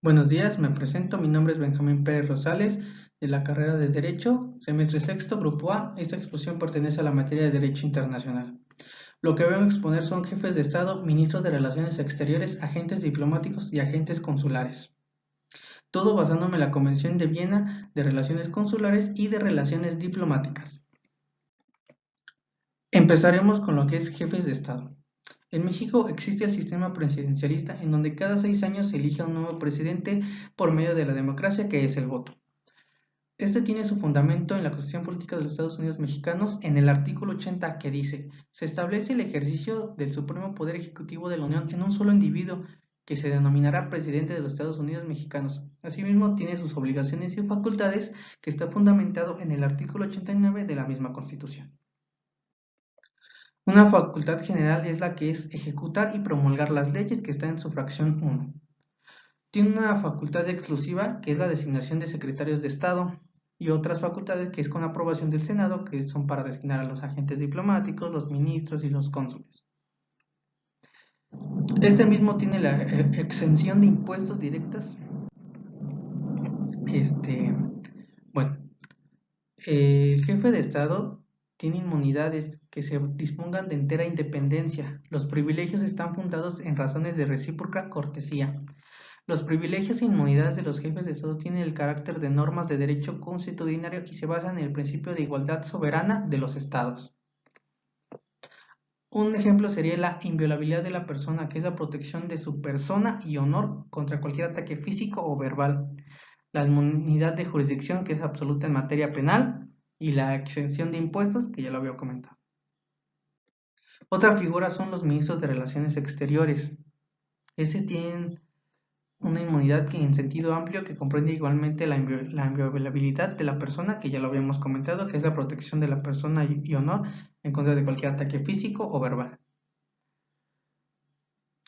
Buenos días, me presento. Mi nombre es Benjamín Pérez Rosales, de la carrera de Derecho, semestre sexto, Grupo A. Esta exposición pertenece a la materia de Derecho Internacional. Lo que vengo a exponer son jefes de Estado, ministros de Relaciones Exteriores, agentes diplomáticos y agentes consulares. Todo basándome en la Convención de Viena de Relaciones Consulares y de Relaciones Diplomáticas. Empezaremos con lo que es jefes de Estado. En México existe el sistema presidencialista en donde cada 6 años se elige a un nuevo presidente por medio de la democracia, que es el voto. Este tiene su fundamento en la Constitución Política de los Estados Unidos Mexicanos en el artículo 80, que dice: se establece el ejercicio del supremo poder ejecutivo de la Unión en un solo individuo, que se denominará presidente de los Estados Unidos Mexicanos. Asimismo, tiene sus obligaciones y facultades, que está fundamentado en el artículo 89 de la misma Constitución. Una facultad general es la que es ejecutar y promulgar las leyes, que está en su fracción 1. Tiene una facultad exclusiva, que es la designación de secretarios de Estado, y otras facultades que es con aprobación del Senado, que son para designar a los agentes diplomáticos, los ministros y los cónsules. Este mismo tiene la exención de impuestos directas. Bueno, el jefe de Estado tiene inmunidades que se dispongan de entera independencia. Los privilegios están fundados en razones de recíproca cortesía. Los privilegios e inmunidades de los jefes de Estado tienen el carácter de normas de derecho consuetudinario y se basan en el principio de igualdad soberana de los Estados. Un ejemplo sería la inviolabilidad de la persona, que es la protección de su persona y honor contra cualquier ataque físico o verbal. La inmunidad de jurisdicción, que es absoluta en materia penal, y la exención de impuestos, que ya lo había comentado. Otra figura son los ministros de Relaciones Exteriores. Ese tienen una inmunidad que en sentido amplio, que comprende igualmente la inviolabilidad de la persona, que ya lo habíamos comentado, que es la protección de la persona y honor en contra de cualquier ataque físico o verbal.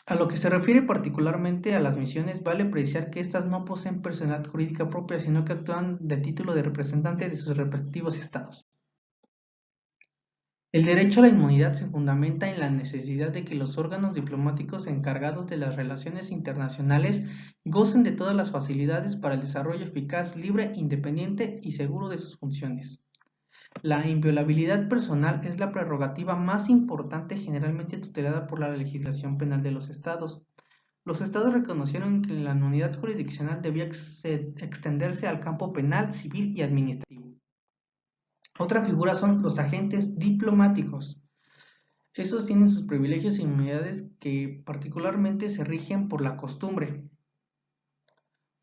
A lo que se refiere particularmente a las misiones, vale precisar que éstas no poseen personalidad jurídica propia, sino que actúan de título de representante de sus respectivos estados. El derecho a la inmunidad se fundamenta en la necesidad de que los órganos diplomáticos encargados de las relaciones internacionales gocen de todas las facilidades para el desarrollo eficaz, libre, independiente y seguro de sus funciones. La inviolabilidad personal es la prerrogativa más importante, generalmente tutelada por la legislación penal de los estados. Los estados reconocieron que la inmunidad jurisdiccional debía extenderse al campo penal, civil y administrativo. Otra figura son los agentes diplomáticos. Estos tienen sus privilegios e inmunidades que particularmente se rigen por la costumbre.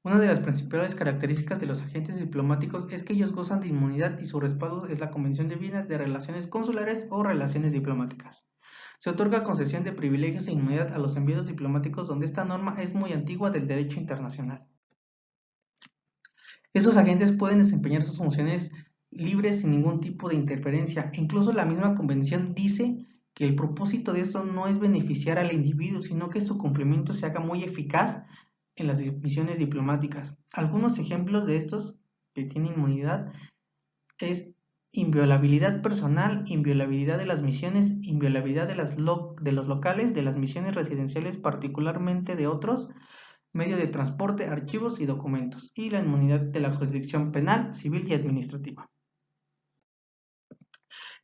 Una de las principales características de los agentes diplomáticos es que ellos gozan de inmunidad y su respaldo es la Convención de Viena de Relaciones Consulares o Relaciones Diplomáticas. Se otorga concesión de privilegios e inmunidad a los enviados diplomáticos, donde esta norma es muy antigua del derecho internacional. Estos agentes pueden desempeñar sus funciones libres sin ningún tipo de interferencia. Incluso la misma convención dice que el propósito de esto no es beneficiar al individuo, sino que su cumplimiento se haga muy eficaz en las misiones diplomáticas. Algunos ejemplos de estos que tienen inmunidad es inviolabilidad personal, inviolabilidad de las misiones, inviolabilidad de los locales, de las misiones residenciales, particularmente de otros, medio de transporte, archivos y documentos, y la inmunidad de la jurisdicción penal, civil y administrativa.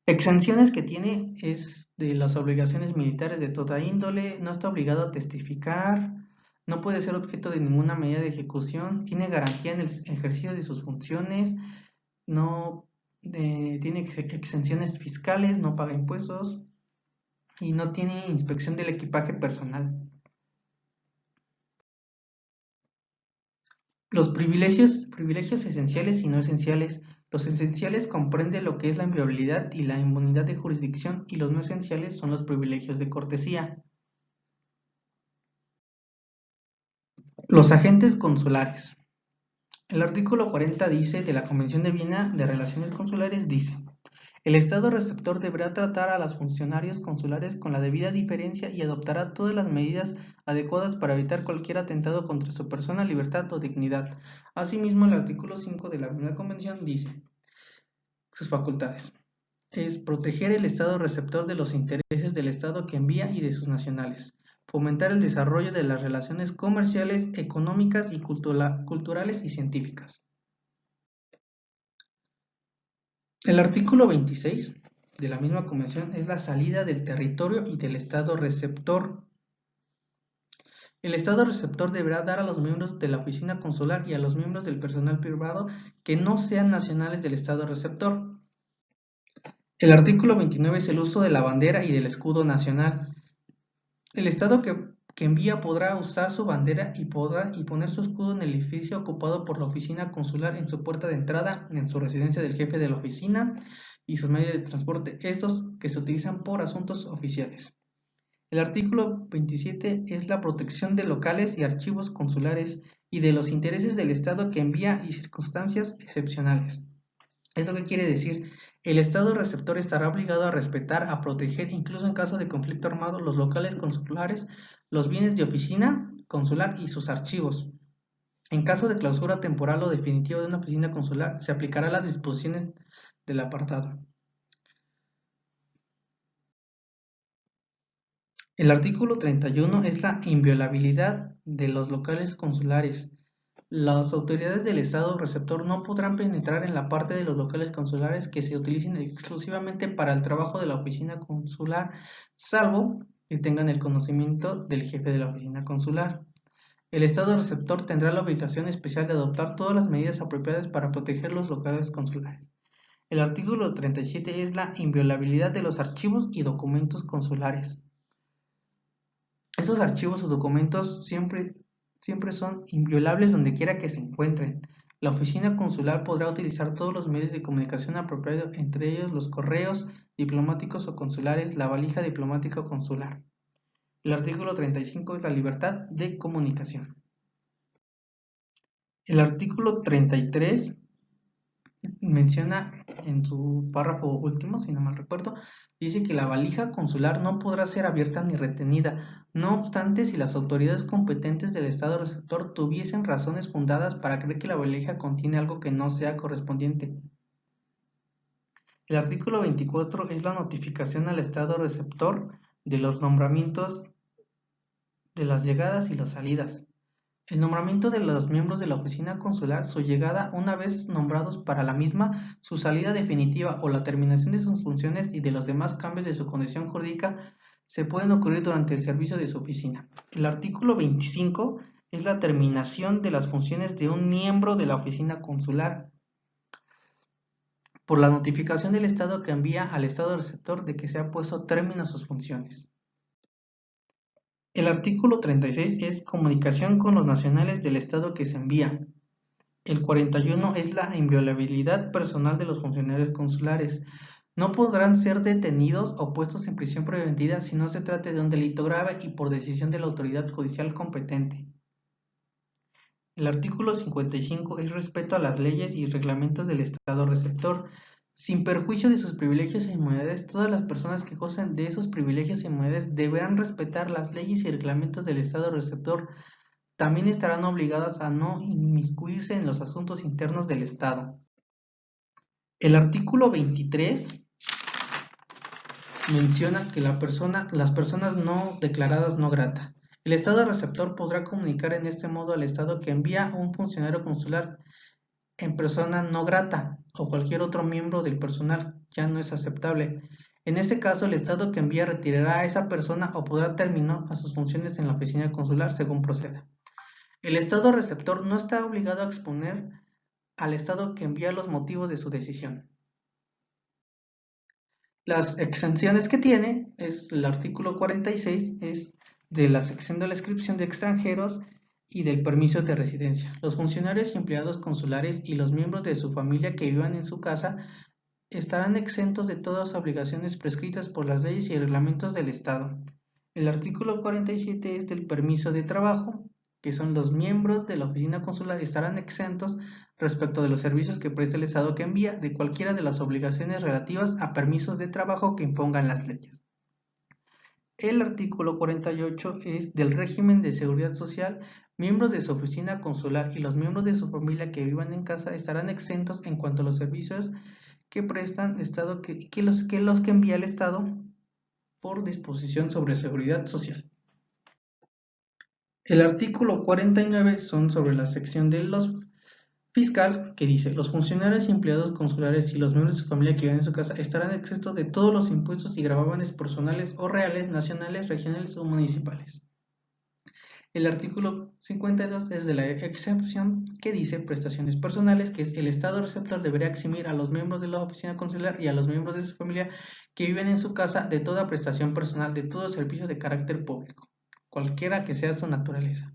Exenciones que tiene es de las obligaciones militares de toda índole, no está obligado a testificar, no puede ser objeto de ninguna medida de ejecución, tiene garantía en el ejercicio de sus funciones, no tiene exenciones fiscales, no paga impuestos y no tiene inspección del equipaje personal. Los privilegios esenciales y no esenciales. Los esenciales comprenden lo que es la inviolabilidad y la inmunidad de jurisdicción, y los no esenciales son los privilegios de cortesía. Los agentes consulares. El artículo 40 dice de la Convención de Viena de Relaciones Consulares dice: el Estado receptor deberá tratar a los funcionarios consulares con la debida diferencia y adoptará todas las medidas adecuadas para evitar cualquier atentado contra su persona, libertad o dignidad. Asimismo, el artículo 5 de la misma Convención dice: sus facultades es proteger el Estado receptor de los intereses del Estado que envía y de sus nacionales, fomentar el desarrollo de las relaciones comerciales, económicas y culturales y científicas. El artículo 26 de la misma convención es la salida del territorio y del Estado receptor. El Estado receptor deberá dar a los miembros de la oficina consular y a los miembros del personal privado que no sean nacionales del Estado receptor. El artículo 29 es el uso de la bandera y del escudo nacional. El Estado que envía podrá usar su bandera y poner su escudo en el edificio ocupado por la oficina consular en su puerta de entrada, en su residencia del jefe de la oficina y sus medios de transporte, estos que se utilizan por asuntos oficiales. El artículo 27 es la protección de locales y archivos consulares y de los intereses del Estado que envía y circunstancias excepcionales. ¿Esto qué quiere decir? El Estado receptor estará obligado a respetar, a proteger, incluso en caso de conflicto armado, los locales consulares, los bienes de oficina consular y sus archivos. En caso de clausura temporal o definitiva de una oficina consular, se aplicarán las disposiciones del apartado. El artículo 31 es la inviolabilidad de los locales consulares. Las autoridades del Estado receptor no podrán penetrar en la parte de los locales consulares que se utilicen exclusivamente para el trabajo de la oficina consular, salvo que tengan el conocimiento del jefe de la oficina consular. El Estado receptor tendrá la obligación especial de adoptar todas las medidas apropiadas para proteger los locales consulares. El artículo 37 es la inviolabilidad de los archivos y documentos consulares. Esos archivos o documentos siempre son inviolables donde quiera que se encuentren. La oficina consular podrá utilizar todos los medios de comunicación apropiados, entre ellos los correos diplomáticos o consulares, la valija diplomática o consular. El artículo 35 es la libertad de comunicación. El artículo 33 menciona en su párrafo último, si no mal recuerdo, dice que la valija consular no podrá ser abierta ni retenida, no obstante, si las autoridades competentes del Estado receptor tuviesen razones fundadas para creer que la valija contiene algo que no sea correspondiente. El artículo 24 es la notificación al Estado receptor de los nombramientos de las llegadas y las salidas. El nombramiento de los miembros de la oficina consular, su llegada una vez nombrados para la misma, su salida definitiva o la terminación de sus funciones y de los demás cambios de su condición jurídica se pueden ocurrir durante el servicio de su oficina. El artículo 25 es la terminación de las funciones de un miembro de la oficina consular por la notificación del Estado que envía al Estado receptor de que se ha puesto término a sus funciones. El artículo 36 es comunicación con los nacionales del Estado que se envía. El 41 es la inviolabilidad personal de los funcionarios consulares. No podrán ser detenidos o puestos en prisión preventiva si no se trate de un delito grave y por decisión de la autoridad judicial competente. El artículo 55 es respeto a las leyes y reglamentos del Estado receptor. Sin perjuicio de sus privilegios e inmunidades, todas las personas que gozan de esos privilegios e inmunidades deberán respetar las leyes y reglamentos del Estado receptor. También estarán obligadas a no inmiscuirse en los asuntos internos del Estado. El artículo 23 menciona que las personas no declaradas no grata. El Estado receptor podrá comunicar en este modo al Estado que envía un funcionario consular en persona no grata o cualquier otro miembro del personal ya no es aceptable. En este caso, el Estado que envía retirará a esa persona o podrá terminar a sus funciones en la oficina consular según proceda. El Estado receptor no está obligado a exponer al Estado que envía los motivos de su decisión. Las exenciones que tiene es el artículo 46, es de la sección de la inscripción de extranjeros y del permiso de residencia. Los funcionarios y empleados consulares y los miembros de su familia que vivan en su casa estarán exentos de todas las obligaciones prescritas por las leyes y reglamentos del Estado. El artículo 47 es del permiso de trabajo, que son los miembros de la oficina consular estarán exentos respecto de los servicios que presta el Estado que envía de cualquiera de las obligaciones relativas a permisos de trabajo que impongan las leyes. El artículo 48 es del régimen de seguridad social. Miembros de su oficina consular y los miembros de su familia que vivan en casa estarán exentos en cuanto a los servicios que prestan Estado los que envía el Estado por disposición sobre seguridad social. El artículo 49 son sobre la sección de los fiscal, que dice: los funcionarios y empleados consulares y los miembros de su familia que viven en su casa estarán exentos de todos los impuestos y gravámenes personales o reales, nacionales, regionales o municipales. El artículo 52 es de la excepción, que dice prestaciones personales, que es: el Estado receptor deberá eximir a los miembros de la oficina consular y a los miembros de su familia que viven en su casa de toda prestación personal, de todo servicio de carácter público, cualquiera que sea su naturaleza.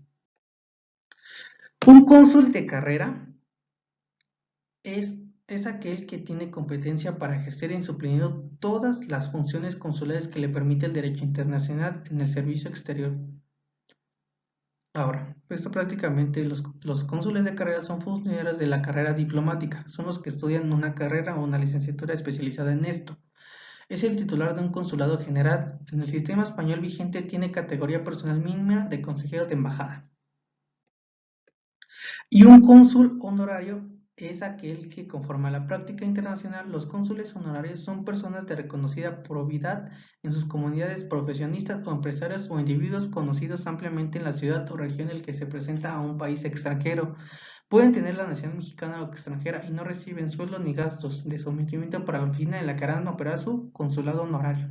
Un cónsul de carrera es, es aquel que tiene competencia para ejercer en su plenitud todas las funciones consulares que le permite el derecho internacional en el servicio exterior. Ahora, esto prácticamente los cónsules de carrera son funcionarios de la carrera diplomática, son los que estudian una carrera o una licenciatura especializada en esto. Es el titular de un consulado general. En el sistema español vigente tiene categoría personal mínima de consejero de embajada. Y un cónsul honorario es aquel que, conforme a la práctica internacional, los cónsules honorarios son personas de reconocida probidad en sus comunidades, profesionistas o empresarios o individuos conocidos ampliamente en la ciudad o región en el que se presenta a un país extranjero. Pueden tener la nacionalidad mexicana o extranjera y no reciben sueldo ni gastos de sometimiento para la oficina en la que harán operar su consulado honorario.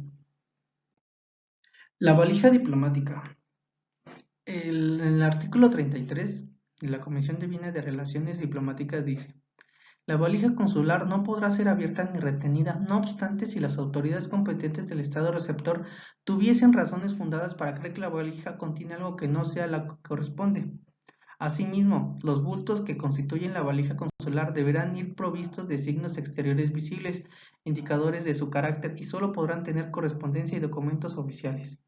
La valija diplomática. En el artículo 33 de la Comisión de Bienes de Relaciones Diplomáticas dice: la valija consular no podrá ser abierta ni retenida, no obstante, si las autoridades competentes del Estado receptor tuviesen razones fundadas para creer que la valija contiene algo que no sea lo que corresponde. Asimismo, los bultos que constituyen la valija consular deberán ir provistos de signos exteriores visibles, indicadores de su carácter, y solo podrán tener correspondencia y documentos oficiales,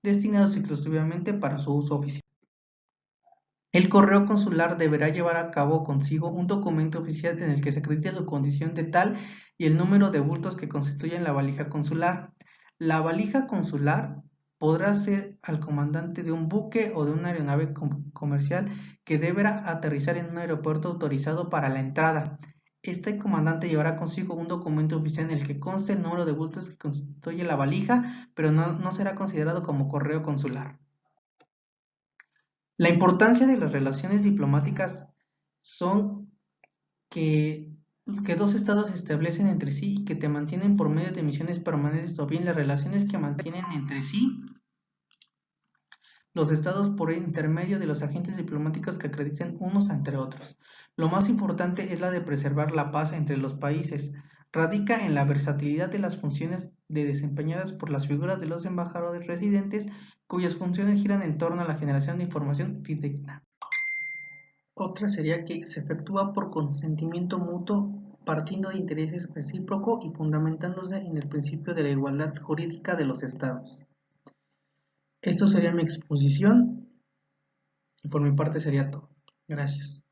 destinados exclusivamente para su uso oficial. El correo consular deberá llevar a cabo consigo un documento oficial en el que se acredite su condición de tal y el número de bultos que constituyen la valija consular. La valija consular podrá ser al comandante de un buque o de una aeronave comercial que deberá aterrizar en un aeropuerto autorizado para la entrada. Este comandante llevará consigo un documento oficial en el que conste el número de bultos que constituye la valija, pero no será considerado como correo consular. La importancia de las relaciones diplomáticas son que, que dos estados se establecen entre sí y que te mantienen por medio de misiones permanentes, o bien las relaciones que mantienen entre sí los estados por intermedio de los agentes diplomáticos que acrediten unos entre otros. Lo más importante es la de preservar la paz entre los países. Radica en la versatilidad de las funciones desempeñadas por las figuras de los embajadores residentes, cuyas funciones giran en torno a la generación de información fidedigna. Otra sería que se efectúa por consentimiento mutuo, partiendo de intereses recíproco y fundamentándose en el principio de la igualdad jurídica de los estados. Esto sería mi exposición y por mi parte sería todo. Gracias.